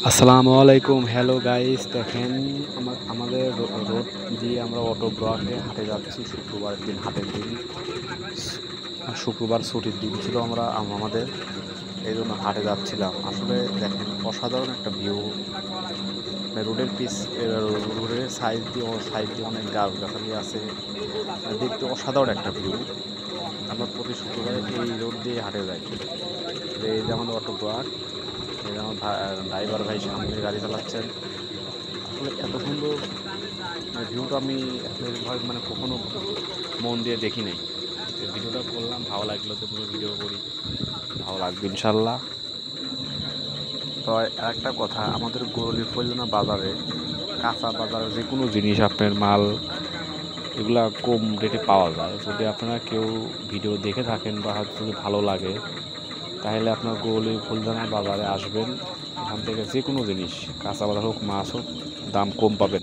আসসালামু আলাইকুম। Hello guys, দেখেন আমাদের রোড দিয়ে আমরা অটো ব্লকে হাটে যাচ্ছি। শুক্রবারের দিন, হাটের দিন, শুক্রবার ছুটির দিন ছিল। আমাদের এই জন্য হাটে যাচ্ছিলাম। আসলে দেখেন, অসাধারণ একটা ভিউ। রোডের সাইড দিয়ে অনেক গাছগাছালি আছে। দেখতে অসাধারণ একটা ভিউ। আমরা প্রতি শুক্রবারে এই রোড দিয়ে হাটে যাই। এই যে আমাদের অটো ব্লক, এই যে আমার ড্রাইভার ভাই সামনে গাড়ি চালাচ্ছেন। আসলে এত সুন্দর ভিউটা আমি এভাবে কখনো মন দিয়ে দেখি নাই। ভিডিওটা করলাম, ভালো লাগলো তো পুরো ভিডিও করি, ভালো লাগবে ইনশাল্লাহ। তো আরেকটা কথা, আমাদের গরুলি ফজলনা বাজারে, কাঁচা বাজারে যে কোনো জিনিস আপনার মাল এগুলা কম রেটে পাওয়া যায়। যদি আপনারা কেউ ভিডিও দেখে থাকেন বা হয়তো যদি ভালো লাগে, তাহলে আপনার গরুলি ফজলনা বাজারে আসবেন। এখান থেকে যে কোনো জিনিস, কাঁচা বাজার হোক মাছ হোক, দাম কম পাবেন।